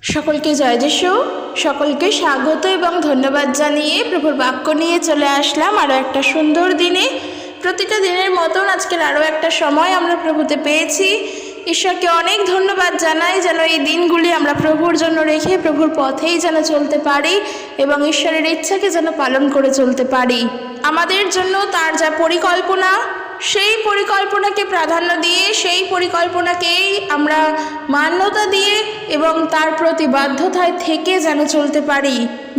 সকলকে জয় যিশু। সকলকে স্বাগত এবং ধন্যবাদ জানিয়ে প্রভুর বাক্য নিয়ে চলে আসলাম আরও একটা সুন্দর দিনে। প্রতিটা দিনের মতন আজকের আরও একটা সময় আমরা প্রভুতে পেয়েছি। ঈশ্বরকে অনেক ধন্যবাদ জানাই যেন এই দিনগুলি আমরা প্রভুর জন্য রেখে প্রভুর পথেই যেন চলতে পারি এবং ঈশ্বরের ইচ্ছাকে যেন পালন করে চলতে পারি। আমাদের জন্য তার যা পরিকল্পনা, সেই পরিকল্পনাকে প্রাধান্য দিয়ে সেই পরিকল্পনাকেই আমরা মান্যতা দিয়ে এবং তার প্রতি বাধ্যতায় থেকে যেন চলতে পারি।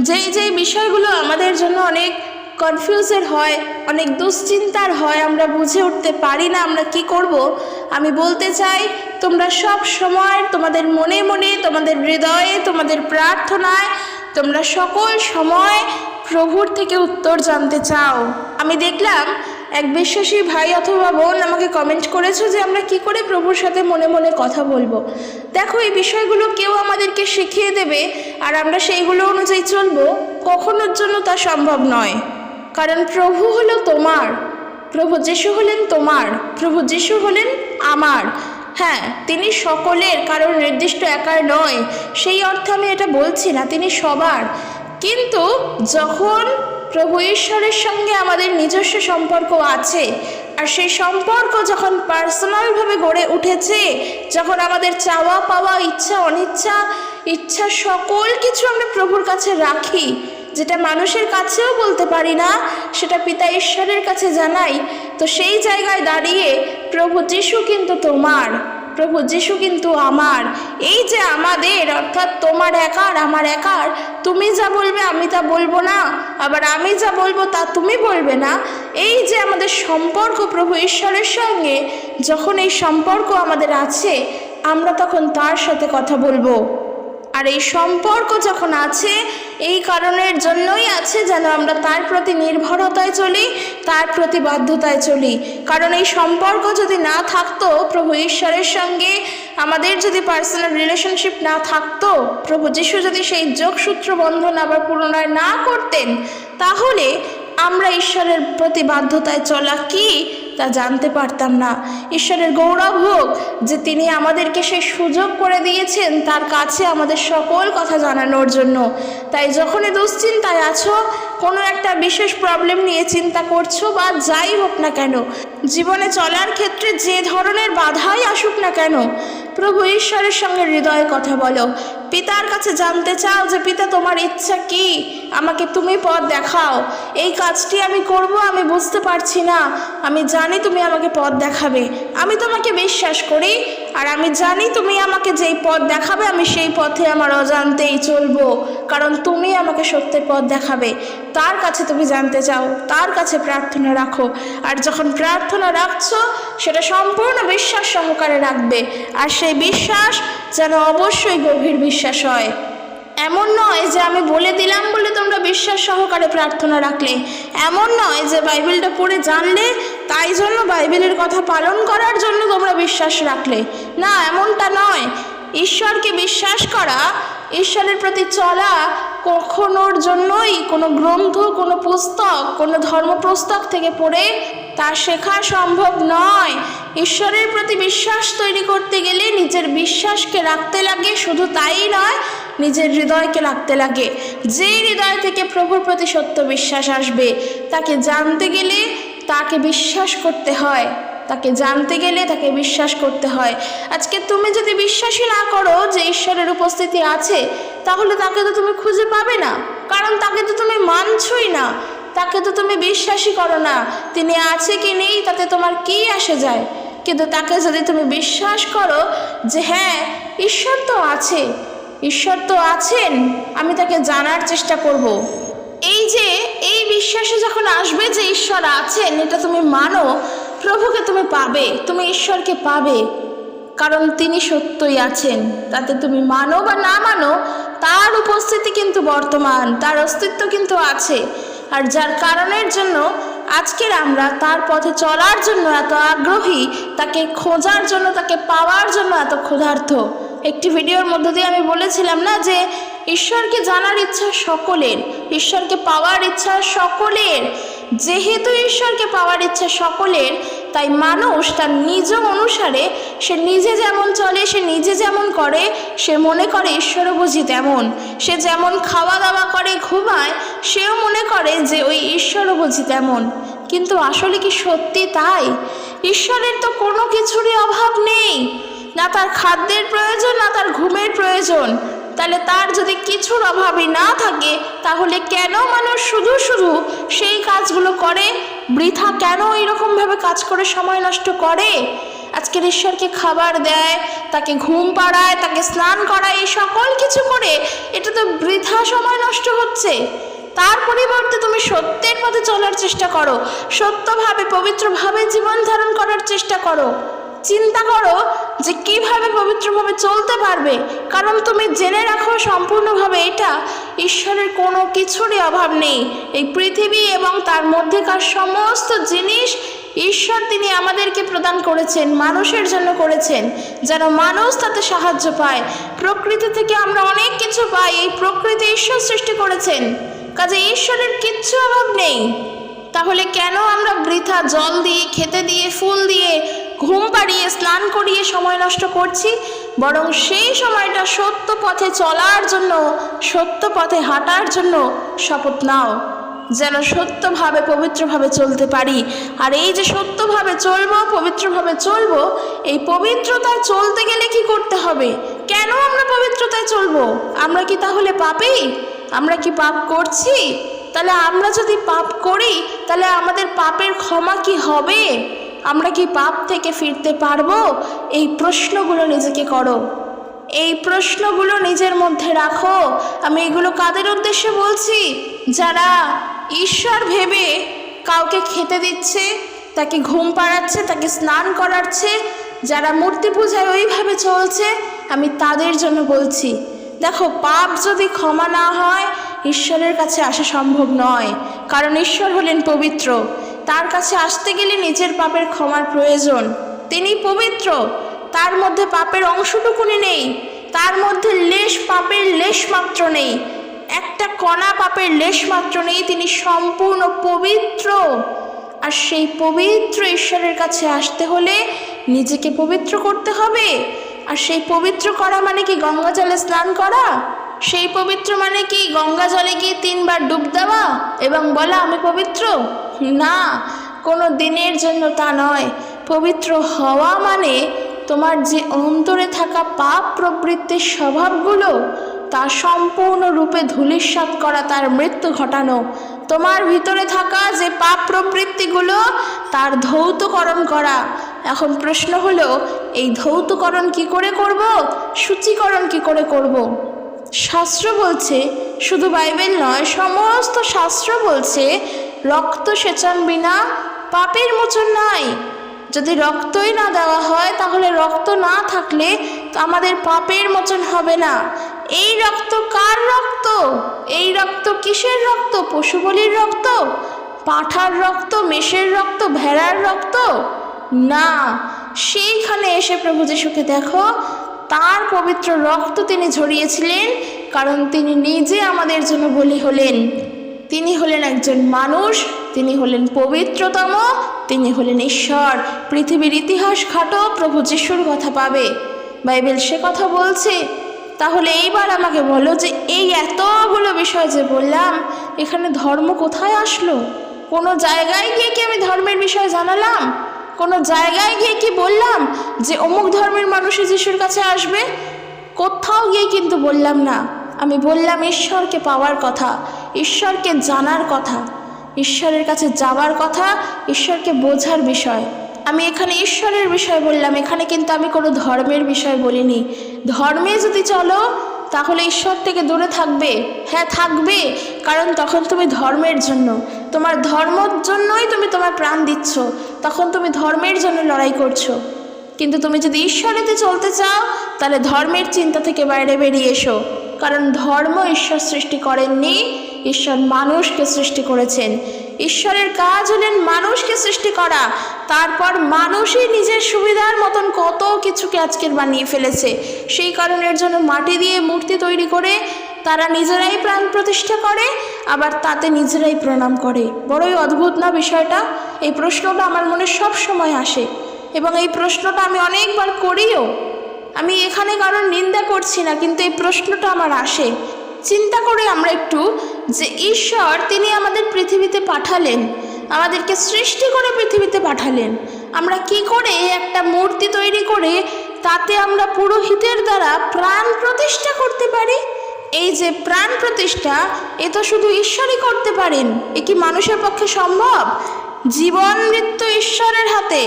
যেই বিষয়গুলো আমাদের জন্য অনেক কনফিউজের হয়, অনেক দুশ্চিন্তার হয়, আমরা বুঝে উঠতে পারি না আমরা কি করব, আমি বলতে চাই তোমরা সব সময় তোমাদের মনে মনে, তোমাদের হৃদয়ে, তোমাদের প্রার্থনায় তোমরা সকল সময় প্রভুর থেকে উত্তর জানতে চাও। আমি দেখলাম এক বিশ্বাসী ভাই অথবা বোন আমাকে কমেন্ট করেছে যে আমরা কি করে প্রভুর সাথে মনে মনে কথা বলবো। দেখো, এই বিষয়গুলো কেউ আমাদেরকে শিখিয়ে দেবে আর আমরা সেইগুলো অনুযায়ী চলবো, কখনোর জন্য তা সম্ভব নয়। কারণ প্রভু হলো তোমার, প্রভু যিশু হলেন তোমার, প্রভু যিশু হলেন আমার। হ্যাঁ, তিনি সকলের, কারণ নির্দিষ্ট একার নয়, সেই অর্থে আমি এটা বলছি না, তিনি সবার। কিন্তু যখন প্রভু ঈশ্বরের সঙ্গে আমাদের নিজস্ব সম্পর্ক আছে আর সেই সম্পর্ক যখন পার্সোনালভাবে গড়ে উঠেছে, যখন আমাদের চাওয়া পাওয়া, ইচ্ছা অনিচ্ছা, ইচ্ছা সকল কিছু আমরা প্রভুর কাছে রাখি, যেটা মানুষের কাছেও বলতে পারি না সেটা পিতা ঈশ্বরের কাছে জানাই, তো সেই জায়গায় দাঁড়িয়ে প্রভু যিশু কিন্তু তোমার, প্রভু যিশু কিন্তু আমার। এই যে আমাদের, অর্থাৎ তোমার একার আমার একার, তুমি যা বলবে আমি তা বলবো না, আবার আমি যা বলবো তা তুমি বলবে না, এই যে আমাদের সম্পর্ক প্রভু ঈশ্বরের সঙ্গে, যখন এই সম্পর্ক আমাদের আছে আমরা তখন তার সাথে কথা বলবো। আর এই সম্পর্ক যখন আছে, এই কারণের জন্যই আছে যেন আমরা তার প্রতি নির্ভরতায় চলি, তার প্রতি বাধ্যতায় চলি। কারণ এই সম্পর্ক যদি না থাকতো, প্রভু ঈশ্বরের সঙ্গে আমাদের যদি পার্সোনাল রিলেশনশিপ না থাকতো, প্রভু যিশু যদি সেই যোগসূত্র বন্ধন আবার পুনরায় না করতেন, তাহলে আমরা ঈশ্বরের প্রতি বাধ্যতায় চলা কি তা জানতে পারতাম না। ঈশ্বরের গৌরব হোক যে তিনি আমাদেরকে সেই সুযোগ করে দিয়েছেন তার কাছে আমাদের সকল কথা জানানোর জন্য। তাই যখনই দুশ্চিন্তায় আছো, কোনো একটা বিশেষ প্রবলেম নিয়ে চিন্তা করছো, বা যাই হোক না কেন, জীবনে চলার ক্ষেত্রে যে ধরনের বাধাই আসুক না কেন, প্রভু ঈশ্বরের সঙ্গে হৃদয়ে কথা বলো। পিতার কাছে জানতে চাও যে পিতা তোমার ইচ্ছা কি, আমাকে তুমি পথ দেখাও, এই কাজটি আমি করব, আমি বুঝতে পারছি না, আমি জানি তুমি আমাকে পথ দেখাবে, আমি তোমাকে বিশ্বাস করি আর আমি জানি তুমি আমাকে যেই পথ দেখাবে আমি সেই পথে আমার অজান্তেই চলবো, কারণ তুমি আমাকে সত্যের পথ দেখাবে। তার কাছে তুমি জানতে চাও, তার কাছে প্রার্থনা রাখো, আর যখন প্রার্থনা রাখছো সেটা সম্পূর্ণ বিশ্বাস সহকারে রাখবে, আর সেই বিশ্বাস যেন অবশ্যই গভীর বিশ্বাস হয়। এমন নয় যে আমি বলে দিলাম বলে তোমরা বিশ্বাস সহকারে প্রার্থনা রাখলে, এমন নয় যে বাইবেলটা পড়ে জানলে তাই জন্য বাইবেলের কথা পালন করার জন্য তোমরা বিশ্বাস রাখলে, না, এমনটা নয়। ঈশ্বরকে বিশ্বাস করা, ঈশ্বরের প্রতি চলা কখনোর জন্যই কোনো গ্রন্থ, কোনো পুস্তক, কোনো ধর্মপুস্তক থেকে পড়ে তা শেখা সম্ভব নয়। ঈশ্বরের প্রতি বিশ্বাস তৈরি করতে গেলে নিজের বিশ্বাসকে রাখতে লাগে, শুধু তাই নয়, নিজের হৃদয়কে রাখতে লাগে। যে হৃদয় থেকে প্রভুর প্রতি সত্য বিশ্বাস আসবে, তাকে জানতে গেলে তাকে বিশ্বাস করতে হয়, তাকে জানতে গেলে তাকে বিশ্বাস করতে হয়। আজকে তুমি যদি বিশ্বাসই না করো যে ঈশ্বরের উপস্থিতি আছে, তাহলে তাকে তো তুমি খুঁজে পাবে না, কারণ তাকে তো তুমি মানছই না, তাকে তো তুমি বিশ্বাসই করো না। তিনি আছে কি নেই তাতে তোমার কি আসে যায়, কিন্তু তাকে যদি তুমি বিশ্বাস করো যে হ্যাঁ ঈশ্বর তো আছে, ঈশ্বর তো আছেন, আমি তাকে জানার চেষ্টা করব, এই বিশ্বাসে যখন আসবে যে ঈশ্বর আছেন, এটা তুমি মানো, প্রভুকে তুমি পাবে, তুমি ঈশ্বরকে পাবে, কারণ তিনি সত্যই আছেন। তাতে তুমি মানো বা না মানো, তার উপস্থিতি কিন্তু বর্তমান, তার অস্তিত্ব কিন্তু আছে। আর যার কারণের জন্য আজকের আমরা তার পথে চলার জন্য এত আগ্রহী, তাকে খোঁজার জন্য, তাকে পাওয়ার জন্য এত ক্ষুধার্ত। একটি ভিডিওর মধ্য দিয়ে আমি বলেছিলাম না যে ঈশ্বরকে জানার ইচ্ছা সকলের, ঈশ্বরকে পাওয়ার ইচ্ছা সকলের। যেহেতু ঈশ্বরকে পাওয়ার ইচ্ছা সকলের, তাই মানুষ তার নিজ অনুসারে সে নিজে যেমন চলে, সে নিজে যেমন করে, সে মনে করে ঈশ্বরও বুঝি তেমন। সে যেমন খাওয়া দাওয়া করে, ঘুমায়, সেও মনে করে যে ওই ঈশ্বরও বুঝি তেমন। কিন্তু আসলে কি সত্যি তাই? ঈশ্বরের তো কোনো কিছুরই অভাব নেই, না তার খাদ্যের প্রয়োজন, না তার ঘুমের প্রয়োজন। তাহলে তার যদি কিছুর অভাবই না থাকে, তাহলে কেন মানুষ শুধু শুধু সেই কাজগুলো করে? বৃথা কেন এইরকমভাবে কাজ করে সময় নষ্ট করে? আজকের ঈশ্বরকে খাবার দেয়, তাকে ঘুম পাড়ায়, তাকে স্নান করায়, এই সকল কিছু করে এটা তো বৃথা সময় নষ্ট হচ্ছে। তার পরিবর্তে তুমি সত্যের পথে চলার চেষ্টা করো, সত্যভাবে পবিত্রভাবে জীবন ধারণ করার চেষ্টা করো। চিন্তা করো যে কিভাবে পবিত্রভাবে চলতে পারবে, কারণ তুমি জেনে রাখো সম্পূর্ণভাবে এটা, ঈশ্বরের কোনো কিছুরই অভাব নেই। এই পৃথিবী এবং তার মধ্যেকার সমস্ত জিনিস ঈশ্বর তিনি আমাদেরকে প্রদান করেছেন, মানুষের জন্য করেছেন, যেন মানুষ তাতে সাহায্য পায়। প্রকৃতি থেকে আমরা অনেক কিছু পাই, এই প্রকৃতি ঈশ্বর সৃষ্টি করেছেন, কাজে ঈশ্বরের কিচ্ছু অভাব নেই। তাহলে কেন আমরা বৃথা জল দিয়ে, খেতে দিয়ে, ফুল দিয়ে, ঘুম পাড়িয়ে, স্নান করিয়ে সময় নষ্ট করছি? বরং সেই সময়টা সত্য পথে চলার জন্য, সত্য পথে হাঁটার জন্য শপথ নাও, যেন সত্যভাবে পবিত্রভাবে চলতে পারি। আর এই যে সত্যভাবে চলবো, পবিত্রভাবে চলবো, এই পবিত্রতায় চলতে গেলে কি করতে হবে? কেন আমরা পবিত্রতায় চলবো? আমরা কি তাহলে পাপী? আমরা কি পাপ করছি? তাহলে আমরা যদি পাপ করি, তাহলে আমাদের পাপের ক্ষমা কি হবে? আমরা কি পাপ থেকে ফিরতে পারবো? এই প্রশ্নগুলো নিজেকে করো, এই প্রশ্নগুলো নিজের মধ্যে রাখো। আমি এগুলো কাদের উদ্দেশ্যে বলছি? যারা ঈশ্বর ভেবে কাউকে খেতে দিচ্ছে, তাকে ঘুম পাড়াচ্ছে, তাকে স্নান করাচ্ছে, যারা মূর্তি পূজায় ওইভাবে চলছে, আমি তাদের জন্য বলছি। দেখো, পাপ যদি ক্ষমা না হয়, ঈশ্বরের কাছে আসা সম্ভব নয়, কারণ ঈশ্বর হলেন পবিত্র। তার কাছে আসতে গেলে নিজের পাপের ক্ষমার প্রয়োজন। তিনি পবিত্র, তার মধ্যে পাপের অংশটুকুনি নেই, তার মধ্যে লেশ পাপের লেশ মাত্র নেই, একটা কণা পাপের লেশ মাত্র নেই। তিনি সম্পূর্ণ পবিত্র। আর সেই পবিত্র ঈশ্বরের কাছে আসতে হলে নিজেকে পবিত্র করতে হবে। আর সেই পবিত্র করা মানে কি গঙ্গা জলে স্নান করা? সেই পবিত্র মানে কি গঙ্গা জলে গিয়ে 3 বার ডুব দেওয়া এবং বলা আমি পবিত্র? না, কোনো দিনের জন্য তা নয়। পবিত্র হওয়া মানে তোমার যে অন্তরে থাকা পাপ প্রবৃত্তির স্বভাবগুলো, তা সম্পূর্ণরূপে ধূলিসাৎ করা, তার মৃত্যু ঘটানো। তোমার ভিতরে থাকা যে পাপ প্রবৃত্তিগুলো, তার ধৌতকরণ করা। এখন প্রশ্ন হলো, এই ধৌতকরণ কি করে করব? সূচীকরণ কি করে করব? শাস্ত্র বলছে, শুধু বাইবেল নয়, সমস্ত শাস্ত্র বলছে, রক্ত সেচন বিনা পাপের মোচন নাই। যদি রক্তই না দেওয়া হয়, তাহলে রক্ত না থাকলে তো আমাদের পাপের মোচন হবে না। এই রক্ত কার রক্ত? এই রক্ত কিসের রক্ত? পশু বলির রক্ত? পাঁঠার রক্ত? মেষের রক্ত? ভেড়ার রক্ত? না, সেইখানে এসে প্রভু যিশুকে দেখো, তার পবিত্র রক্ত তিনি ঝরিয়েছিলেন, কারণ তিনি নিজে আমাদের জন্য বলি হলেন। তিনি হলেন একজন মানুষ, তিনি হলেন পবিত্রতম, তিনি হলেন ঈশ্বর। পৃথিবীর ইতিহাস ঘাটো, প্রভু যিশুর কথা পাবে, বাইবেল সে কথা বলছে। তাহলে এইবার আমাকে বলো যে এই এতগুলো বিষয় যে বললাম, এখানে ধর্ম কোথায় আসলো? কোনো জায়গায় গিয়ে কি আমি ধর্মের বিষয় জানালাম? কোনো জায়গায় গিয়ে কি বললাম যে অমুক ধর্মের মানুষই যিশুর কাছে আসবে? কোথাও গিয়ে কিন্তু বললাম না। আমি বললাম ঈশ্বরকে পাওয়ার কথা, ঈশ্বরকে জানার কথা, ঈশ্বরের কাছে যাওয়ার কথা, ঈশ্বরকে বোঝার বিষয়। আমি এখানে ঈশ্বরের বিষয় বললাম, এখানে কিন্তু আমি কোনো ধর্মের বিষয় বলিনি। ধর্মে যদি চলো, তাহলে ঈশ্বর থেকে দূরে থাকবে। হ্যাঁ, থাকবে, কারণ তখন তুমি ধর্মের জন্য, তোমার ধর্মের জন্যই তুমি তোমার প্রাণ দিচ্ছ, তখন তুমি ধর্মের জন্য লড়াই করছো। কিন্তু তুমি যদি ঈশ্বরেতে চলতে চাও, তাহলে ধর্মের চিন্তা থেকে বাইরে বেরিয়ে এসো, কারণ ধর্ম ঈশ্বর সৃষ্টি করেননি, ঈশ্বর মানুষকে সৃষ্টি করেছেন। ঈশ্বরের কাজ হলেন মানুষকে সৃষ্টি করা, তারপর মানুষই নিজের সুবিধার মতন কত কিছুকে আজকের বানিয়ে ফেলেছে। সেই কারণের জন্য মাটি দিয়ে মূর্তি তৈরি করে তারা নিজেরাই প্রাণ প্রতিষ্ঠা করে, আবার তাতে নিজেরাই প্রণাম করে। বড়ই অদ্ভুত না বিষয়টা? এই প্রশ্নটা আমার মনে সব সময় আসে এবং এই প্রশ্নটা আমি অনেকবার করিও। আমি এখানে কারোর নিন্দা করছি না, কিন্তু এই প্রশ্নটা আমার আসে। চিন্তা করে আমরা একটু যে ঈশ্বর তিনি আমাদের পৃথিবীতে পাঠালেন, আমাদেরকে সৃষ্টি করে পৃথিবীতে পাঠালেন, আমরা কি করে একটা মূর্তি তৈরি করে তাতে আমরা পুরোহিতের দ্বারা প্রাণ প্রতিষ্ঠা করতে পারি? এই যে প্রাণ প্রতিষ্ঠা, এ তো শুধু ঈশ্বরই করতে পারেন। এ কি মানুষের পক্ষে সম্ভব? জীবন মৃত্যু ঈশ্বরের হাতে,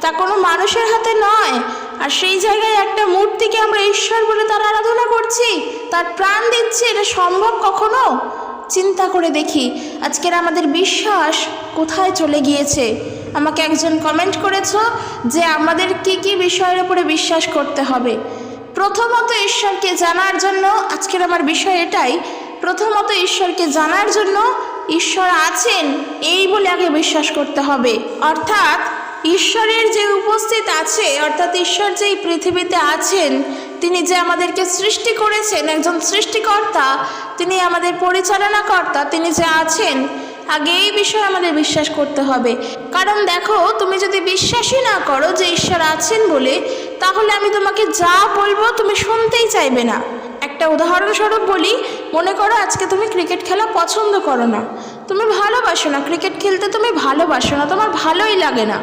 তা কোনো মানুষের হাতে নয়। আর সেই জায়গায় একটা মূর্তিকে আমরা ঈশ্বর বলে তার আরাধনা করছি, তার প্রাণ দিচ্ছি, এটা সম্ভব কখনো? চিন্তা করে দেখি আজকের আমাদের বিশ্বাস কোথায় চলে গিয়েছে। আমাকে একজন কমেন্ট করেছো যে আমাদের কি কি বিষয়ের উপরে বিশ্বাস করতে হবে। প্রথমত ঈশ্বরকে জানার জন্য, আজকের আমার বিষয় এটাই, প্রথমত ঈশ্বরকে জানার জন্য ঈশ্বর আছেন এই বলে আগে বিশ্বাস করতে হবে। অর্থাৎ ঈশ্বরের যে উপস্থিত আছে, অর্থাৎ ঈশ্বর যে এই পৃথিবীতে আছেন, তিনি যে আমাদেরকে সৃষ্টি করেছেন, একজন সৃষ্টিকর্তা, তিনি আমাদের পরিচালনাকর্তা, তিনি যে আছেন, আগে এই বিষয়ে আমাদের বিশ্বাস করতে হবে। কারণ দেখো, তুমি যদি বিশ্বাসই না করো যে ঈশ্বর আছেন বলে, তাহলে আমি তোমাকে যা বলবো তুমি শুনতেই চাইবে না। একটা উদাহরণস্বরূপ বলি, মনে করো আজকে তুমি ক্রিকেট খেলা পছন্দ করো না, তুমি ভালোবাসো না, ক্রিকেট খেলতে তুমি ভালোবাসো না, তোমার ভালোই লাগে না।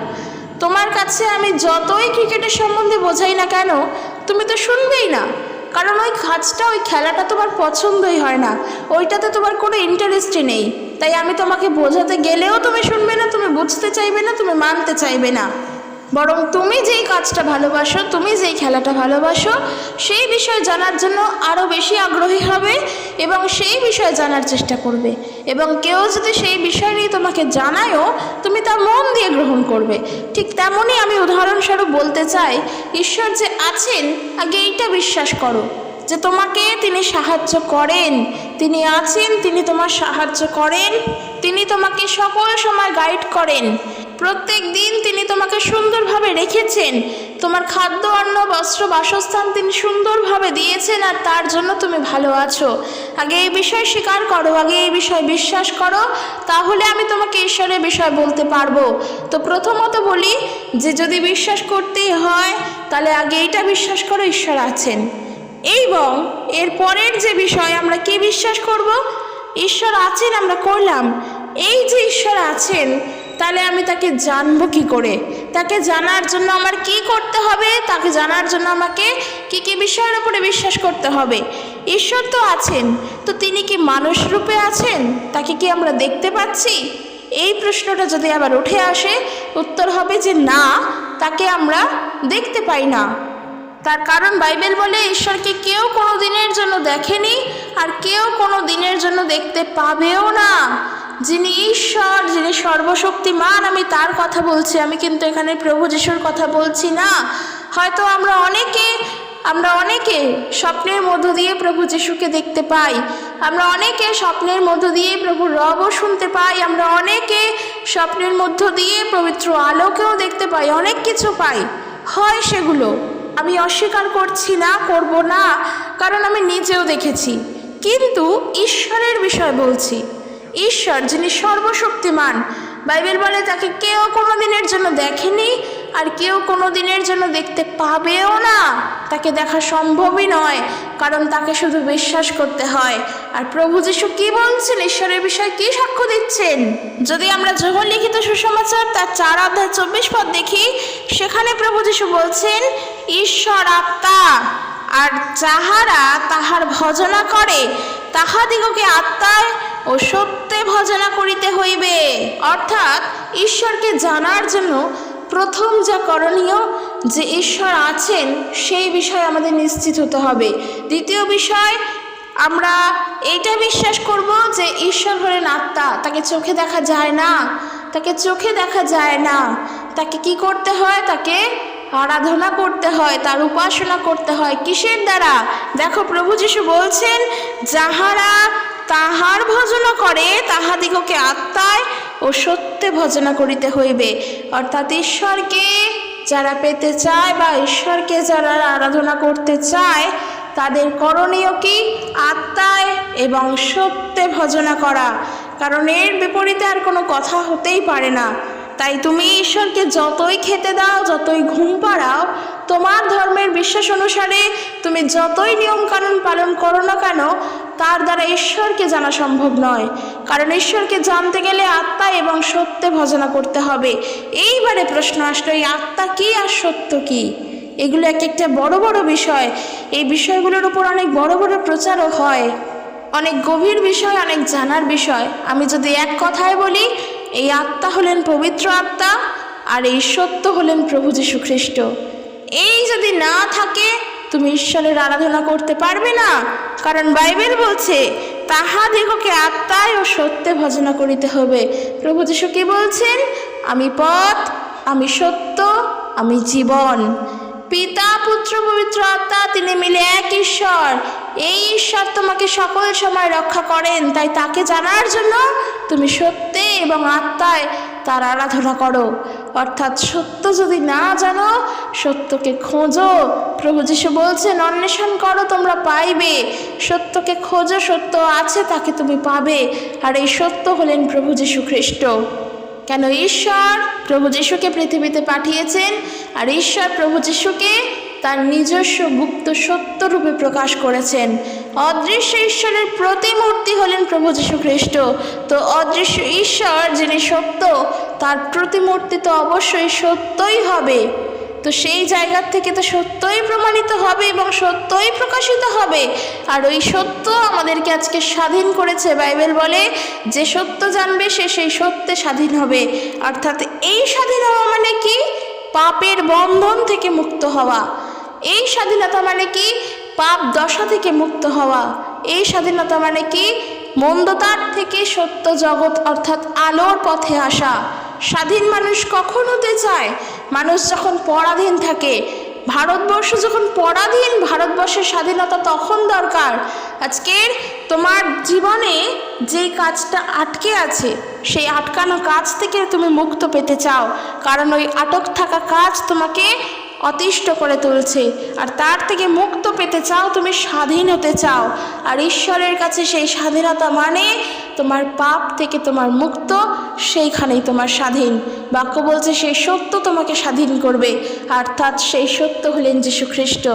তোমার কাছে আমি যতই ক্রিকেটের সম্বন্ধে বোঝাই না কেন, তুমি তো শুনবেই না। কারণ ওই কাজটা, ওই খেলাটা তোমার পছন্দই হয় না, ওইটাতে তোমার কোনো ইন্টারেস্টই নেই। তাই আমি তোমাকে বোঝাতে গেলেও তুমি শুনবে না, তুমি বুঝতে চাইবে না, তুমি মানতে চাইবে না। বরং তুমি যেই কাজটা ভালোবাসো, তুমি যেই খেলাটা ভালোবাসো, সেই বিষয় জানার জন্য আরও বেশি আগ্রহী হবে এবং সেই বিষয়ে জানার চেষ্টা করবে। এবং কেউ যদি সেই বিষয় নিয়ে তোমাকে জানায়ও, তুমি তা মন দিয়ে গ্রহণ করবে। ঠিক তেমনই আমি উদাহরণস্বরূপ বলতে চাই, ঈশ্বর যে আছেন, আগে এইটা বিশ্বাস করো যে তোমাকে তিনি সাহায্য করেন, তিনি আছেন, তিনি তোমার সাহায্য করেন, তিনি তোমাকে সকল সময় গাইড করেন, প্রত্যেক দিন তিনি তোমাকে সুন্দরভাবে রেখেছেন, তোমার খাদ্য, অন্ন, বস্ত্র, বাসস্থান তিনি সুন্দরভাবে দিয়েছেন, আর তার জন্য তুমি ভালো আছো। আগে এই বিষয় স্বীকার করো, আগে এই বিষয় বিশ্বাস করো, তাহলে আমি তোমাকে ঈশ্বরের বিষয় বলতে পারবো। তো প্রথমত বলি যে যদি বিশ্বাস করতেই হয়, তাহলে আগে এইটা বিশ্বাস করো ঈশ্বর আছেন। এবং এর পরের যে বিষয়, আমরা কি বিশ্বাস করব? ঈশ্বর আছেন আমরা করলাম, এই যে ঈশ্বর আছেন, তাহলে আমি তাকে জানবো কি করে? তাকে জানার জন্য আমার কি করতে হবে? তাকে জানার জন্য আমাকে কি কি বিষয়ের উপরে বিশ্বাস করতে হবে? ঈশ্বর তো আছেন, তো তিনি কি মানুষ রূপে আছেন? তাকে কি আমরা দেখতে পাচ্ছি? এই প্রশ্নটা যদি আবার উঠে আসে, উত্তর হবে যে না, তাকে আমরা দেখতে পাই না। তার কারণ বাইবেল বলে ঈশ্বরকে কেউ কোনো দিনের জন্য দেখেনি, আর কেউ কোনো দিনের জন্য দেখতে পাবেও না। যিনি ঈশ্বর, যিনি সর্বশক্তিমান, আমি তার কথা বলছি, আমি কিন্তু এখানে প্রভু যিশুর কথা বলছি না। হয়তো আমরা অনেকে স্বপ্নের মধ্য দিয়ে প্রভু যিশুকে দেখতে পাই, আমরা অনেকে স্বপ্নের মধ্য দিয়ে প্রভুর রবও শুনতে পাই, আমরা অনেকে স্বপ্নের মধ্য দিয়ে পবিত্র আলোকেও দেখতে পাই, অনেক কিছু পাই। হয় সেগুলো আমি অস্বীকার করছি না, করব না, কারণ আমি নিজেও দেখেছি। কিন্তু ঈশ্বরের বিষয় বলছি, ঈশ্বর যিনি সর্বশক্তিমান, বাইবেল বলে তাকে কেউ কোনো দিনের জন্য দেখেনি, আর কেউ কোনো দিনের জন্য দেখতে পাবেও না। তাকে দেখা সম্ভবই নয়, কারণ তাকে শুধু বিশ্বাস করতে হয়। আর প্রভু যিশু কি বলছেন, ঈশ্বরের বিষয়ে কি সাক্ষ্য দিচ্ছেন? যদি আমরা যোহন লিখিত সুসমাচার তার 4 অধ্যায় 24 পদ দেখি, সেখানে প্রভু যিশু বলছেন, ঈশ্বর আত্মা, আর যাহারা তাহার ভজনা করে তাহাদিগকে আত্মায় ও সত্যে ভজনা করিতে হইবে। অর্থাৎ ঈশ্বরকে জানার জন্য প্রথম যা করণীয়, যে ঈশ্বর আছেন সেই বিষয়ে আমাদের নিশ্চিত হতে হবে। দ্বিতীয় বিষয়, আমরা এইটা বিশ্বাস করব যে ঈশ্বর হলেন আত্মা, তাকে চোখে দেখা যায় না, তাকে চোখে দেখা যায় না। তাকে কি করতে হয়? তাকে আরাধনা করতে হয়, তার উপাসনা করতে হয়। কিসের দ্বারা? দেখো প্রভু যিশু বলছেন, যাহারা তাহার ভজনা করে তাহাদিগকে আত্মায় ও সত্যে ভজনা করিতে হইবে। অর্থাৎ ঈশ্বরকে যারা পেতে চায় বা ঈশ্বরকে যারা আরাধনা করতে চায়, তাদের করণীয় কি? আত্মায় এবং সত্যে ভজনা করা। কারণ এর বিপরীতে আর কোনো কথা হতেই পারে না। তাই তুমি ঈশ্বরকে যতই খেতে দাও, যতই ঘুম পাড়াও, তোমার ধর্মের বিশ্বাস অনুসারে তুমি যতই নিয়মকানুন পালন করো না কেন, তার দ্বারা ঈশ্বরকে জানা সম্ভব নয়। কারণ ঈশ্বরকে জানতে গেলে আত্মা এবং সত্যে ভজনা করতে হবে। এইবারে প্রশ্ন আসলো, এই আত্মা কি আর সত্য কি? এগুলো এক একটা বড় বড় বিষয়। এই বিষয়গুলোর উপর অনেক বড় বড় প্রচারও হয়, অনেক গভীর বিষয়, অনেক জানার বিষয়। আমি যদি এক কথায় বলি, এই আত্মা হলেন পবিত্র আত্মা, আর এই সত্য হলেন প্রভু যীশু খ্রিস্ট। এই যদি না থাকে, তুমি ঈশ্বরের আরাধনা করতে পারবে না। কারণ বাইবেল বলছে, তাহাদিগকে আত্মায় ও সত্যে ভজনা করিতে হবে। প্রভু যীশু কি বলছেন? আমি পথ, আমি সত্য, আমি জীবন। পিতা, পুত্র, পবিত্র আত্মা, তিনি মিলে এক ঈশ্বর। এই ঈশ্বর তোমাকে সকল সময় রক্ষা করেন। তাই তাকে জানার জন্য তুমি সত্যে এবং আত্মায় তার আরাধনা করো। অর্থাৎ সত্য যদি না জানো, সত্যকে খোঁজো। প্রভু যীশু বলছেন, অন্বেষণ করো, তোমরা পাইবে। সত্যকে খোঁজো, সত্য আছে, তাকে তুমি পাবে। আর এই সত্য হলেন প্রভু যীশু খ্রিস্ট। কেন ঈশ্বর প্রভু যীশুকে পৃথিবীতে পাঠিয়েছেন? আর ঈশ্বর প্রভু যীশুকে তার নিজস্ব গুপ্ত সত্য রূপে প্রকাশ করেছেন। অদৃশ্য ঈশ্বরের প্রতিমূর্তি হলেন প্রভু যীশু খ্রিস্ট। তো অদৃশ্য ঈশ্বর যিনি সত্য, তার প্রতিমূর্তি তো অবশ্যই সত্যই হবে। তো সেই জায়গা থেকে তো সত্যই প্রমাণিত হবে এবং সত্যই প্রকাশিত হবে। আর ওই সত্য আমাদেরকে আজকে স্বাধীন করেছে। বাইবেল বলে, যে সত্য জানবে সে সেই সত্যে স্বাধীন হবে। অর্থাৎ এই স্বাধীন হওয়া মানে কি? পাপের বন্ধন থেকে মুক্ত হওয়া। এই স্বাধীনতা মানে কি? পাপ দশা থেকে মুক্ত হওয়া। এই স্বাধীনতা মানে কি? মন্দতার থেকে সত্য জগৎ অর্থাৎ আলোর পথে আসা। স্বাধীন মানুষ কখন হতে চায়? মানুষ যখন পরাধীন থাকে। ভারতবর্ষ যখন পরাধীন, ভারতবর্ষের স্বাধীনতা তখন দরকার। আজকের তোমার জীবনে যে কাজটা আটকে আছে, সেই আটকানো কাজ থেকে তুমি মুক্ত পেতে চাও। কারণ ওই আটক থাকা কাজ তোমাকে অতিষ্ঠ করে তুলছে। আর তার থেকে মুক্ত পেতে চাও, তুমি স্বাধীন হতে চাও। আর ঈশ্বরের কাছে সেই স্বাধীনতা মানে তোমার পাপ থেকে তোমার মুক্ত, সেইখানেই তোমার স্বাধীন। বাক্য বলছে সেই সত্য তোমাকে স্বাধীন করবে। অর্থাৎ সেই সত্য হলেন যীশু খ্রিস্ট।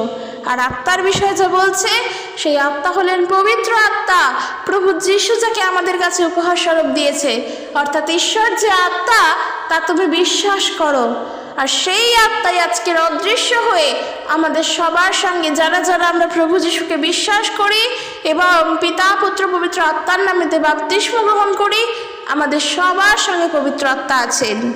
আর আত্মার বিষয়ে যা বলছে, সেই আত্মা হলেন পবিত্র আত্মা। প্রভু যীশু যাকে আমাদের কাছে উপহার স্বরূপ দিয়েছে। অর্থাৎ ঈশ্বর যে আত্মা, তা তুমি বিশ্বাস করো। আর সেই আত্মাই আজকের অদৃশ্য হয়ে আমাদের সবার সঙ্গে, যারা যারা আমরা প্রভু যীশুকে বিশ্বাস করি এবং পিতা, পুত্র, পবিত্র আত্মার নামেতে বাপ্তিস্ম গ্রহণ করি, আমাদের সবার সঙ্গে পবিত্র আত্মা আছেন।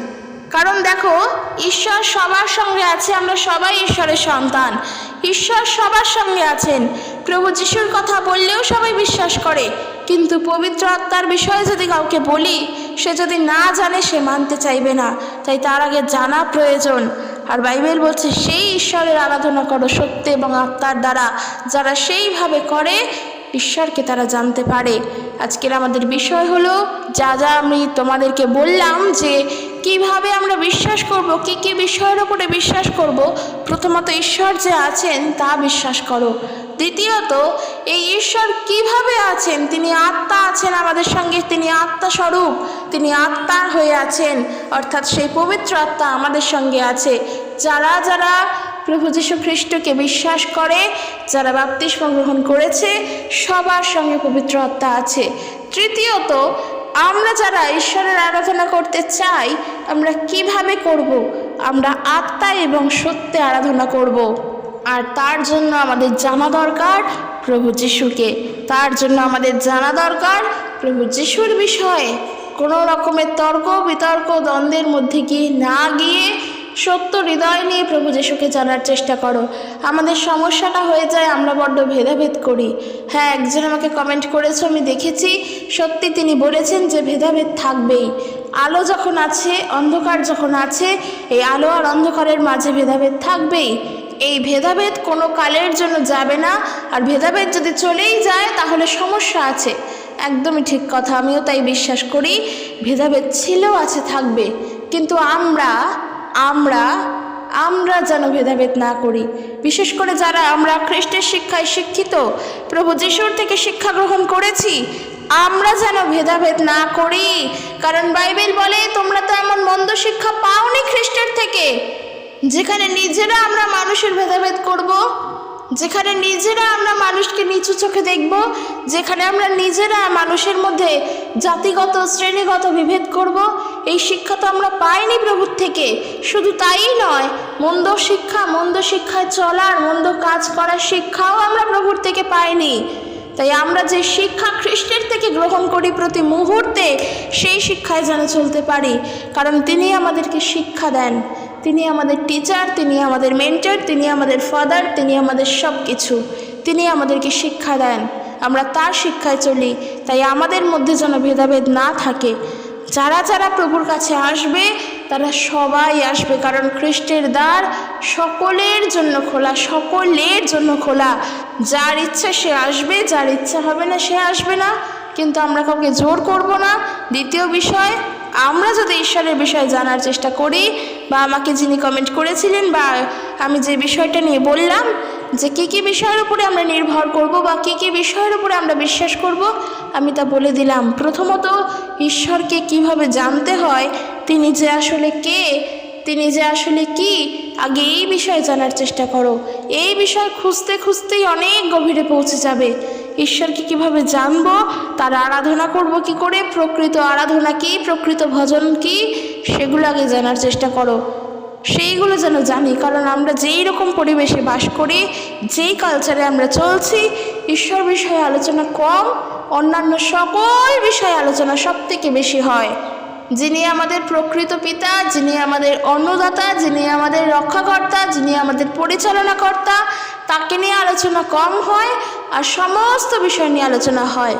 কারণ দেখো, ঈশ্বর সবার সঙ্গে আছে। আমরা সবাই ঈশ্বরের সন্তান। ঈশ্বর সবার সঙ্গে আছেন। প্রভু যীশুর কথা বললেও সবাই বিশ্বাস করে, কিন্তু পবিত্র আত্মার বিষয়ে যদি কাউকে বলি, সে যদি না জানে, সে মানতে চাইবে না। তাই তার আগে জানা প্রয়োজন। আর বাইবেল বলছে, সেই ঈশ্বরের আরাধনা করো সত্য এবং আত্মার দ্বারা। যারা সেইভাবে করে, ঈশ্বরকে তারা জানতে পারে। আজকের আমাদের বিষয় হলো, যা যা আমি তোমাদেরকে বললাম, যে কিভাবে আমরা বিশ্বাস করব, কি কি বিষয়ের উপরে বিশ্বাস করব। প্রথমত, ঈশ্বর যে আছেন তা বিশ্বাস করো। দ্বিতীয়ত, এই ঈশ্বর কিভাবে আছেন? তিনি আত্মা আছেন আমাদের সঙ্গে। তিনি আত্মা স্বরূপ, তিনি আত্মা হয়ে আছেন। অর্থাৎ সেই পবিত্র আত্মা আমাদের সঙ্গে আছে। যারা যারা প্রভু যীশু খ্রিস্টকে বিশ্বাস করে, যারা বাপ্তিস্ম গ্রহণ করেছে, সবার সঙ্গে পবিত্র আত্মা আছে। তৃতীয়ত, আমরা যারা ঈশ্বরের আরাধনা করতে চাই, আমরা কিভাবে করব? আমরা আত্মা এবং সত্যে আরাধনা করব। আর তার জন্য আমাদের জানা দরকার প্রভু যীশুকে। তার জন্য আমাদের জানা দরকার প্রভু যীশুর বিষয়ে। কোনো রকমের তর্ক বিতর্ক দ্বন্দ্বের মধ্যে গিয়ে না গিয়ে সত্য হৃদয় নিয়ে প্রভু যীশুকে জানার চেষ্টা করো। আমাদের সমস্যাটা হয়ে যায়, আমরা বড্ড ভেদাভেদ করি। হ্যাঁ, একজন আমাকে কমেন্ট করেছে, আমি দেখেছি। সত্যি তিনি বলেছেন যে ভেদাভেদ থাকবেই। আলো যখন আছে, অন্ধকার যখন আছে, এই আলো আর অন্ধকারের মাঝে ভেদাভেদ থাকবেই। এই ভেদাভেদ কোনো কালের জন্য যাবে না। আর ভেদাভেদ যদি চলেই যায়, তাহলে সমস্যা আছে। একদমই ঠিক কথা, আমিও তাই বিশ্বাস করি। ভেদাভেদ ছিল, আছে, থাকবে। কিন্তু আমরা যেন ভেদাভেদ না করি। বিশেষ করে যারা আমরা খ্রিস্টের শিক্ষায় শিক্ষিত, প্রভু যীশুর থেকে শিক্ষা গ্রহণ করেছি, আমরা যেন ভেদাভেদ না করি। কারণ বাইবেল বলে তোমরা তো এমন মন্দ শিক্ষা পাওনি খ্রিস্টের থেকে, যেখানে নিজেরা আমরা মানুষের ভেদাভেদ করব, যেখানে নিজেরা আমরা মানুষকে নিচু চোখে দেখব, যেখানে আমরা নিজেরা মানুষের মধ্যে জাতিগত শ্রেণীগত বিভেদ করব। এই শিক্ষা তো আমরা পাইনি প্রভুর থেকে। শুধু তাই নয়, মন্দ শিক্ষায় চলার, মন্দ কাজ করার শিক্ষাও আমরা প্রভুর থেকে পাইনি। তাই আমরা যে শিক্ষা খ্রিস্টের থেকে গ্রহণ করি প্রতি মুহূর্তে, সেই শিক্ষায় যেন চলতে পারি। কারণ তিনি আমাদেরকে শিক্ষা দেন, তিনি আমাদের টিচার, তিনি আমাদের মেন্টর, তিনি আমাদের ফাদার, তিনি আমাদের সব কিছু। তিনি আমাদেরকে শিক্ষা দেন, আমরা তার শিক্ষায় চলি। তাই আমাদের মধ্যে যেন ভেদাভেদ না থাকে। যারা যারা প্রভুর কাছে আসবে তারা সবাই আসবে, কারণ খ্রিস্টের দ্বার সকলের জন্য খোলা, সকলের জন্য খোলা। যার ইচ্ছা সে আসবে, যার ইচ্ছা হবে না সে আসবে না, কিন্তু আমরা কাউকে জোর করব না। দ্বিতীয় বিষয়, আমরা যদি ঈশ্বরের বিষয়ে জানার চেষ্টা করি, বা আমাকে যিনি কমেন্ট করেছিলেন, বা আমি যে বিষয়টা নিয়ে বললাম যে কী কী বিষয়ের উপরে আমরা নির্ভর করব বা কী কী বিষয়ের উপরে আমরা বিশ্বাস করব, আমি তা বলে দিলাম। প্রথমত, ঈশ্বরকে কিভাবে জানতে হয়, তিনি যে আসলে কে, তিনি যে আসলে কি, আগে এই বিষয়ে জানার চেষ্টা করো। এই বিষয় খুঁজতে খুঁজতেই অনেক গভীরে পৌঁছে যাবে। ঈশ্বরকে কিভাবে জানবো, তার আরাধনা করব কি করে, প্রকৃত আরাধনা কি, প্রকৃত ভজন কি, সেগুলো আগে জানার চেষ্টা করো। সেইগুলো যেন জানি, কারণ আমরা যেই রকম পরিবেশে বাস করি, যেই কালচারে আমরা চলছি, ঈশ্বর বিষয়ে আলোচনা কম, অন্যান্য সকল বিষয়ে আলোচনা সব থেকে বেশি হয়। যিনি আমাদের প্রকৃত পিতা, যিনি আমাদের অন্নদাতা, যিনি আমাদের রক্ষাকর্তা, যিনি আমাদের পরিচালনাকর্তা, তাকে নিয়ে আলোচনা কম হয়, আর সমস্ত বিষয় নিয়ে আলোচনা হয়।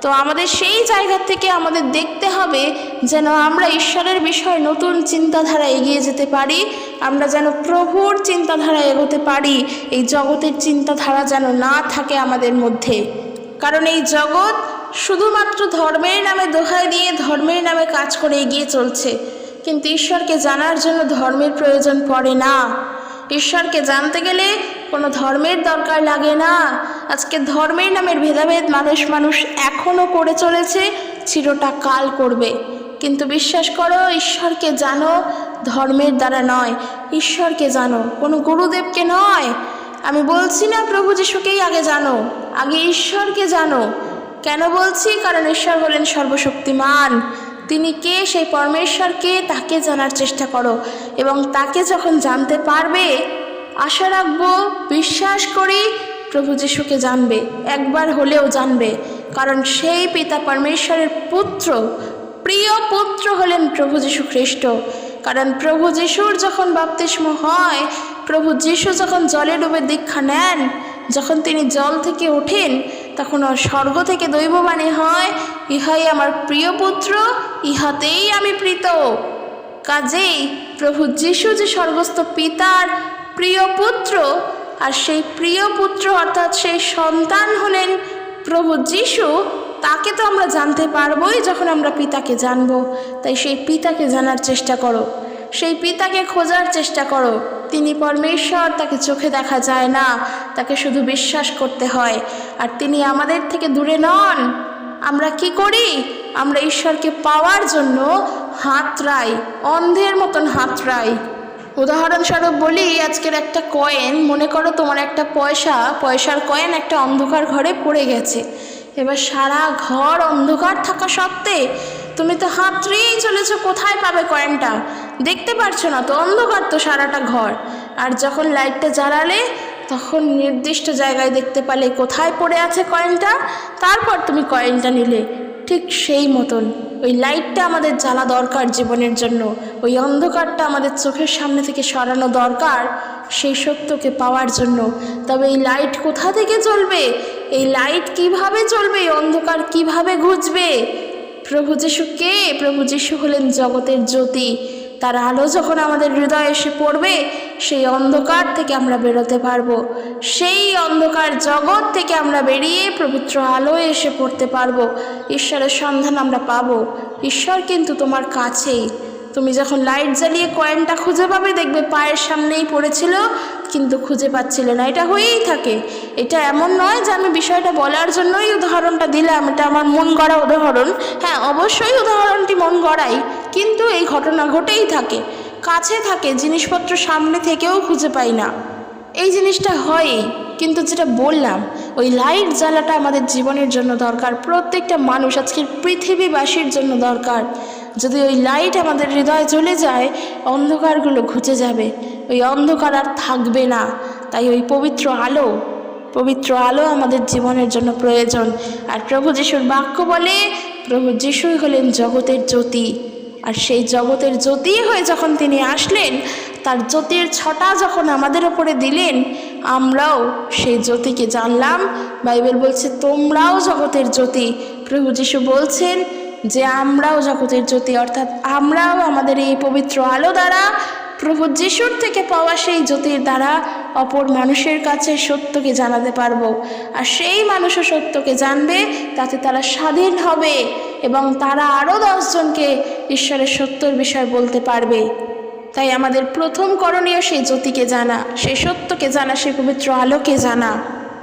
তো আমাদের সেই জায়গা থেকে আমাদের দেখতে হবে যেন আমরা ঈশ্বরের বিষয়ে নতুন চিন্তাধারা এগিয়ে যেতে পারি, আমরা যেন প্রভুর চিন্তাধারা এগোতে পারি। এই জগতের চিন্তাধারা যেন না থাকে আমাদের মধ্যে। কারণ এই জগৎ শুধুমাত্র ধর্মের নামে দোহাই দিয়ে, ধর্মের নামে কাজ করে এগিয়ে চলছে, কিন্তু ঈশ্বরকে জানার জন্য ধর্মের প্রয়োজন পড়ে না। ঈশ্বরকে জানতে গেলে কোনো ধর্মের দরকার লাগে না। আজকে ধর্মের নামের ভেদাভেদ মানুষ এখনও করে চলেছে, চিরটা কাল করবে। কিন্তু বিশ্বাস করো, ঈশ্বরকে জানো ধর্মের দ্বারা নয়, ঈশ্বরকে জানো, কোনো গুরুদেবকে নয়। আমি বলছি না প্রভু যিশুকেই আগে জানো, আগে ঈশ্বরকে জানো। কেন বলছি? কারণ ঈশ্বর হলেন সর্বশক্তিমান। তিনি কে, সেই পরমেশ্বরকে, তাকে জানার চেষ্টা করো। এবং তাকে যখন জানতে পারবে, আশা রাখবো, বিশ্বাস করি, প্রভু যিশুকে জানবে, একবার হলেও জানবে। কারণ সেই পিতা পরমেশ্বরের পুত্র, প্রিয় পুত্র হলেন প্রভু যিশু খ্রিস্ট। কারণ প্রভু যিশুর যখন বাপ্তিস্ম হয়, প্রভু যিশু যখন জলে ডুবে দীক্ষা নেন, যখন তিনি জল থেকে ওঠেন, তখন স্বর্গ থেকে দৈববাণী হয়, ইহাই আমার প্রিয় পুত্র, ইহাতেই আমি প্রীত। কাজেই প্রভু যিশু যে স্বর্গস্থ পিতার প্রিয় পুত্র, আর সেই প্রিয় পুত্র অর্থাৎ সেই সন্তান হলেন প্রভু যিশু, তাকে তো আমরা জানতে পারবোই যখন আমরা পিতাকে জানবো। তাই সেই পিতাকে জানার চেষ্টা করো, সেই পিতাকে খোঁজার চেষ্টা করো। তিনি পরমেশ্বর, তাকে চোখে দেখা যায় না, তাকে শুধু বিশ্বাস করতে হয়। আর তিনি আমাদের থেকে দূরে নন। আমরা কি করি? আমরা ঈশ্বরকে পাওয়ার জন্য হাতড়াই, অন্ধের মতন হাতড়াই। উদাহরণস্বরূপ বলি, আজকের একটা কয়েন, মনে করো তোমার একটা পয়সার কয়েন একটা অন্ধকার ঘরে পড়ে গেছে। এবার সারা ঘর অন্ধকার থাকা সত্ত্বে তুমি তো হাতড়েই চলেছো, কোথায় পাবে কয়েনটা, দেখতে পারছো না তো, অন্ধকার তো সারাটা ঘর। আর যখন লাইটটা জ্বালালে, তখন নির্দিষ্ট জায়গায় দেখতে পালে কোথায় পড়ে আছে কয়েনটা, তারপর তুমি কয়েনটা নিলে। ঠিক সেই মতন ওই লাইটটা আমাদের জ্বালা দরকার জীবনের জন্য, ওই অন্ধকারটা আমাদের চোখের সামনে থেকে সরানো দরকার সেই সত্যকে পাওয়ার জন্য। তবে এই লাইট কোথা থেকে জ্বলবে, এই লাইট কিভাবে জ্বলবে, এই অন্ধকার কিভাবে ঘুচবে? প্রভু যিশু কে? প্রভু যিশু হলেন জগতের জ্যোতি। তার আলো যখন আমাদের হৃদয়ে এসে পড়বে, সেই অন্ধকার থেকে আমরা বেরোতে পারবো। সেই অন্ধকার জগৎ থেকে আমরা বেরিয়ে পবিত্র আলোয় এসে পড়তে পারবো। ঈশ্বরের সন্ধান আমরা পাবো। ঈশ্বর কিন্তু তোমার কাছেই। তুমি যখন লাইট জ্বালিয়ে কয়েনটা খুঁজে পাবে, দেখবে পায়ের সামনেই পড়েছিল, কিন্তু খুঁজে পাচ্ছিলেন না। এটা হয়েই থাকে। এটা এমন নয় যে আমি বিষয়টা বলার জন্যই উদাহরণটা দিলাম, এটা আমার মন গড়া উদাহরণ। হ্যাঁ, অবশ্যই উদাহরণটি মন গড়াই, কিন্তু এই ঘটনা ঘটেই থাকে। কাছে থাকে জিনিসপত্র, সামনে থেকেও খুঁজে পাই না, এই জিনিসটা হয়ই। কিন্তু যেটা বললাম, ওই লাইট জ্বালাটা আমাদের জীবনের জন্য দরকার, প্রত্যেকটা মানুষ আজকের পৃথিবীবাসীর জন্য দরকার। যদি ওই লাইট আমাদের হৃদয়ে চলে যায়, অন্ধকারগুলো ঘুচে যাবে, ওই অন্ধকার আর থাকবে না। তাই ওই পবিত্র আলো আমাদের জীবনের জন্য প্রয়োজন। আর প্রভু যিশুর বাক্য বলে, প্রভু যিশুই হলেন জগতের জ্যোতি। আর সেই জগতের জ্যোতি হয়ে যখন তিনি আসলেন, তার জ্যোতির ছটা যখন আমাদের ওপরে দিলেন, আমরাও সেই জ্যোতিকে জানলাম। বাইবেল বলছে তোমরাও জগতের জ্যোতি। প্রভু যিশু বলছেন যে আমরাও জগতের জ্যোতি, অর্থাৎ আমরাও আমাদের এই পবিত্র আলো দ্বারা, প্রভু যিশুর থেকে পাওয়া সেই জ্যোতির দ্বারা অপর মানুষের কাছে সত্যকে জানাতে পারবো। আর সেই মানুষও সত্যকে জানবে, তাতে তারা স্বাধীন হবে এবং তারা আরও 10 জনকে ঈশ্বরের সত্যর বিষয় বলতে পারবে। তাই আমাদের প্রথম করণীয় সেই জ্যোতিকে জানা, সেই সত্যকে জানা, সেই পবিত্র আলোকে জানা।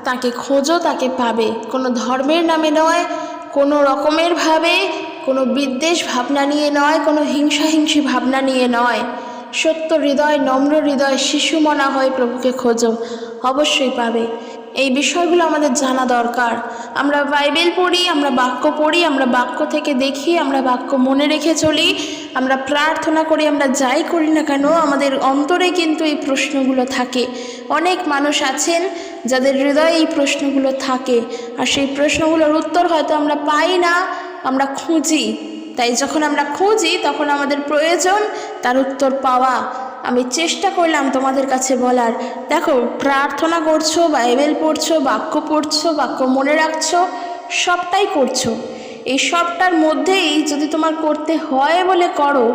তাকে খোঁজো, তাকে পাবে। কোনো ধর্মের নামে নয়, কোনো রকমের ভাবে, কোনো বিদ্বেষ ভাবনা নিয়ে নয়, কোনো হিংসাহিংসি ভাবনা নিয়ে নয়। সত্য হৃদয়, নম্র হৃদয়, শিশু মনা হয়ে প্রভুকে খোঁজো, অবশ্যই পাবে। এই বিষয়গুলো আমাদের জানা দরকার। আমরা বাইবেল পড়ি, আমরা বাক্য পড়ি, আমরা বাক্য থেকে দেখি, আমরা বাক্য মনে রেখে চলি, আমরা প্রার্থনা করি, আমরা যাই করি না কেন, আমাদের অন্তরে কিন্তু এই প্রশ্নগুলো থাকে। অনেক মানুষ আছেন যাদের হৃদয়ে এই প্রশ্নগুলো থাকে, আর সেই প্রশ্নগুলোর উত্তর হয়তো আমরা পাই না, আমরা খুঁজি। তাই যখন আমরা খুঁজি, তখন আমাদের প্রয়োজন তার উত্তর পাওয়া। আমি চেষ্টা করলাম তোমাদের কাছে বলার, দেখো, প্রার্থনা করছো, বাইবেল পড়ছো, বাক্য পড়ছো, বাক্য মনে রাখছো, সবটাই করছো। এই সবটার মধ্যেই যদি তোমার করতে হয় বলে করো,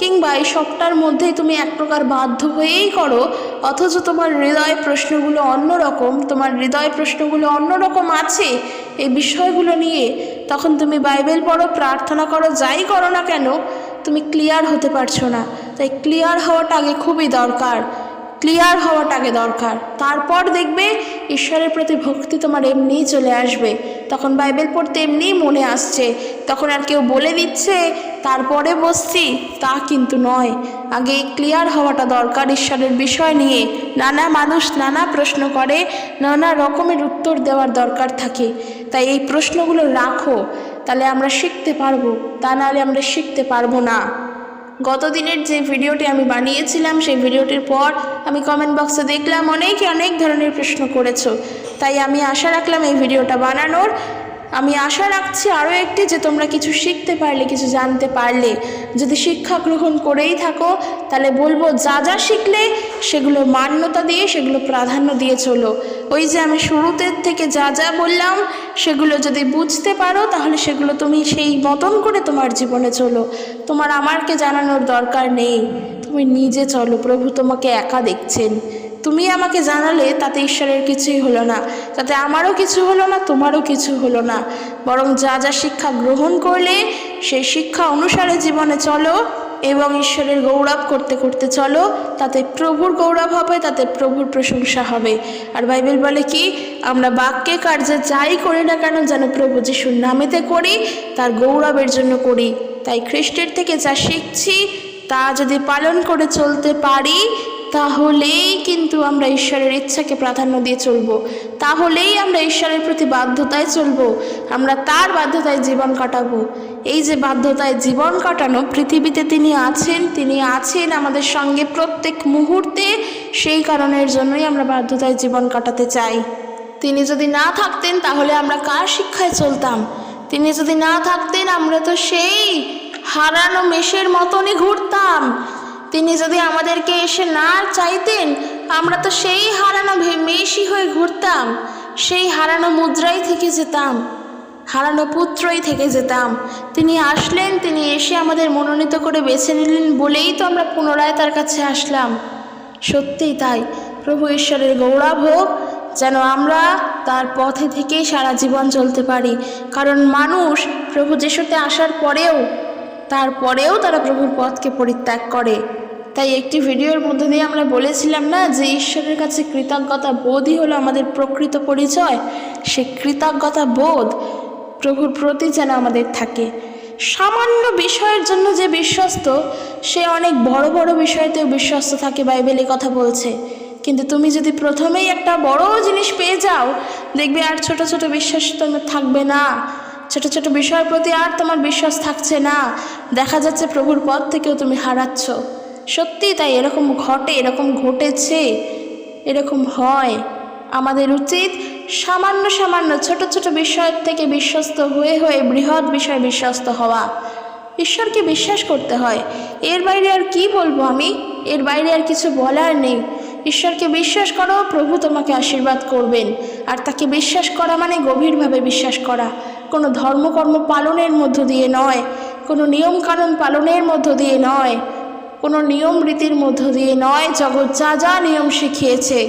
কিংবা এই সবটার মধ্যেই তুমি এক প্রকার বাধ্য হয়েই করো, অথচ তোমার হৃদয় প্রশ্নগুলো অন্যরকম, তোমার হৃদয় প্রশ্নগুলো অন্যরকম আছে এই বিষয়গুলো নিয়ে, তখন তুমি বাইবেল পড়ো, প্রার্থনা করো, যাই করো না কেন, তুমি ক্লিয়ার হতে পারছো না। তাই ক্লিয়ার হওয়াটা আগে খুবই দরকার, ক্লিয়ার হওয়াটা আগে দরকার। তারপর দেখবে ঈশ্বরের প্রতি ভক্তি তোমার এমনিই চলে আসবে। তখন বাইবেল পড়তে এমনিই মনে আসছে, তখন আর কেউ বলে দিচ্ছে তারপরে বসছি, তা কিন্তু নয়। আগে ক্লিয়ার হওয়াটা দরকার ঈশ্বরের বিষয় নিয়ে। নানা মানুষ নানা প্রশ্ন করে, নানা রকমের উত্তর দেওয়ার দরকার থাকে। তাই এই প্রশ্নগুলো রাখো, তাহলে আমরা শিখতে পারবো, তা নাহলে আমরা শিখতে পারবো না। গত দিনের যে ভিডিওটি আমি বানিয়েছিলাম, সেই ভিডিওটির পর আমি কমেন্ট বক্সে দেখলাম অনেকে অনেক ধরনের প্রশ্ন করেছো। তাই আমি আশা রাখলাম এই ভিডিওটা বানানোর। আমি আশা রাখছি আরও একটি, যে তোমরা কিছু শিখতে পারলে, কিছু জানতে পারলে। যদি শিক্ষা গ্রহণ করেই থাকো, তাহলে বলবো যা যা শিখলে সেগুলো মান্যতা দিয়ে, সেগুলো প্রাধান্য দিয়ে চলো। ওই যে আমি শুরুতে থেকে যা যা বললাম, সেগুলো যদি বুঝতে পারো, তাহলে সেগুলো তুমি সেই মতন করে তোমার জীবনে চলো। তোমার আমারকে জানানোর দরকার নেই, তুমি নিজে চলো। প্রভু তোমাকে একা দেখছেন। তুমি আমাকে জানালে তাতে ঈশ্বরের কিছুই হলো না, তাতে আমারও কিছু হলো না, তোমারও কিছু হলো না। বরং যা যা শিক্ষা গ্রহণ করলে সেই শিক্ষা অনুসারে জীবনে চলো এবং ঈশ্বরের গৌরব করতে করতে চলো। তাতে প্রভুর গৌরব হবে, তাতে প্রভুর প্রশংসা হবে। আর বাইবেল বলে কি, আমরা বাক্যে কার্যে যাই করি না কেন যেন প্রভু যিশুর নামেতে করি, তার গৌরবের জন্য করি। তাই খ্রিস্টের থেকে যা শিখছি তা যদি পালন করে চলতে পারি, তাহলেই কিন্তু আমরা ঈশ্বরের ইচ্ছাকে প্রাধান্য দিয়ে চলবো, তাহলেই আমরা ঈশ্বরের প্রতি বাধ্যতায় চলবো, আমরা তার বাধ্যতায় জীবন কাটাবো। এই যে বাধ্যতায় জীবন কাটানো, পৃথিবীতে তিনি আছেন আমাদের সঙ্গে প্রত্যেক মুহূর্তে। সেই কারণের জন্যই আমরা বাধ্যতায় জীবন কাটাতে চাই। তিনি যদি না থাকতেন, তাহলে আমরা কার শিক্ষায় চলতাম? তিনি যদি না থাকতেন, আমরা তো সেই হারানো মেষের মতনই ঘুরতাম। তিনি যদি আমাদেরকে এসে না চাইতেন, আমরা তো সেই হারানো মেষই হয়ে ঘুরতাম, সেই হারানো মুদ্রাই থেকে যেতাম, হারানো পুত্রই থেকে যেতাম। তিনি আসলেন, তিনি এসে আমাদের মনোনীত করে বেছে নিলেন বলেই তো আমরা পুনরায় তার কাছে আসলাম। সত্যিই তাই। প্রভু ঈশ্বরের গৌরব হোক, যেন আমরা তার পথে থেকেই সারা জীবন চলতে পারি। কারণ মানুষ প্রভু যিশুতে আসার পরেও, তারপরেও তারা প্রভুর পথকে পরিত্যাগ করে। তাই একটি ভিডিওর মধ্যে দিয়ে আমরা বলেছিলাম না যে ঈশ্বরের কাছে কৃতজ্ঞতা বোধই হলো আমাদের প্রকৃত পরিচয়। সে কৃতজ্ঞতা বোধ প্রভুর প্রতি যেন আমাদের থাকে। সামান্য বিষয়ের জন্য যে বিশ্বস্ত, সে অনেক বড় বড় বিষয়তেও বিশ্বস্ত থাকে, বাইবেলে কথা বলছে। কিন্তু তুমি যদি প্রথমেই একটা বড় জিনিস পেয়ে যাও, দেখবে আর ছোট ছোট বিশ্বাস তোমার থাকবে না, ছোট ছোট বিষয়ের প্রতি আর তোমার বিশ্বাস থাকছে না। দেখা যাচ্ছে প্রভুর পথ থেকেও তুমি হারাচ্ছ। সত্যি তাই, এরকম ঘটে, এরকম ঘটেছে, এরকম হয়। আমাদের উচিত সামান্য সামান্য ছোট ছোট বিষয়ের থেকে বিশ্বস্ত হয়ে হয়ে বৃহৎ বিষয়ে বিশ্বস্ত হওয়া। ঈশ্বরকে বিশ্বাস করতে হয়, এর বাইরে আর কি বলবো আমি, এর বাইরে আর কিছু বলার নেই। ঈশ্বরকে বিশ্বাস করো, প্রভু তোমাকে আশীর্বাদ করবেন। আর তাকে বিশ্বাস করা মানে গভীরভাবে বিশ্বাস করা, কোনো ধর্মকর্ম পালনের মধ্য দিয়ে নয়, কোনো নিয়মকানুন পালনের মধ্য দিয়ে নয়, কোনো নিয়ম রীতির মধ্য দিয়ে নয়। জগৎ যা যা নিয়ম শিখিয়েছে,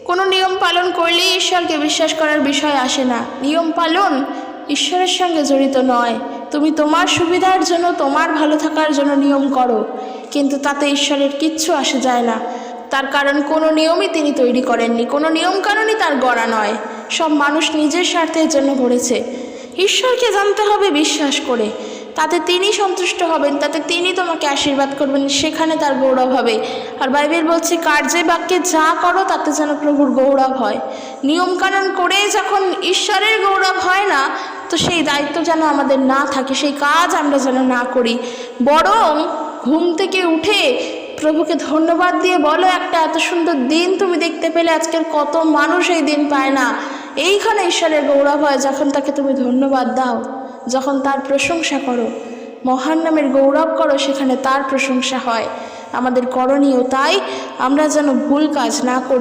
কোনো নিয়ম পালন করলেই ঈশ্বরকে বিশ্বাস করার বিষয় আসে না। নিয়ম পালন ঈশ্বরের সঙ্গে জড়িত নয়। তুমি তোমার সুবিধার জন্য, তোমার ভালো থাকার জন্য নিয়ম করো, কিন্তু তাতে ঈশ্বরের কিচ্ছু আসে যায় না। তার কারণ কোনো নিয়মই তিনি তৈরি করেননি, কোনো নিয়মকানুনই তার গড়া নয়। সব মানুষ নিজের স্বার্থের জন্য গড়েছে। ঈশ্বরকে জানতে হবে বিশ্বাস করে, তাতে তিনি সন্তুষ্ট হবেন, তাতে তিনি তোমাকে আশীর্বাদ করবেন, সেখানে তার গৌরব হবে। আর বাইবেল বলছে, কার্যে বাক্যে যা করো তাতে যেন প্রভুর গৌরব হয়। নিয়মকানুন করে যখন ঈশ্বরের গৌরব হয় না, তো সেই দায়িত্ব যেন আমাদের না থাকে, সেই কাজ আমরা যেন না করি। বরং ঘুম থেকে উঠে প্রভুকে ধন্যবাদ দিয়ে বলো, একটা এত সুন্দর দিন তুমি দেখতে পেলে। আজকের কত মানুষ এই দিন পায় না। এইখানে ঈশ্বরের গৌরব হয় যখন তাকে তুমি ধন্যবাদ দাও, যখন তার প্রশংসা করো, মহান নামের গৌরব করো, সেখানে তার প্রশংসা হয়। আমাদের করণীয় তাই, আমরা যেন ভুল কাজ না করি।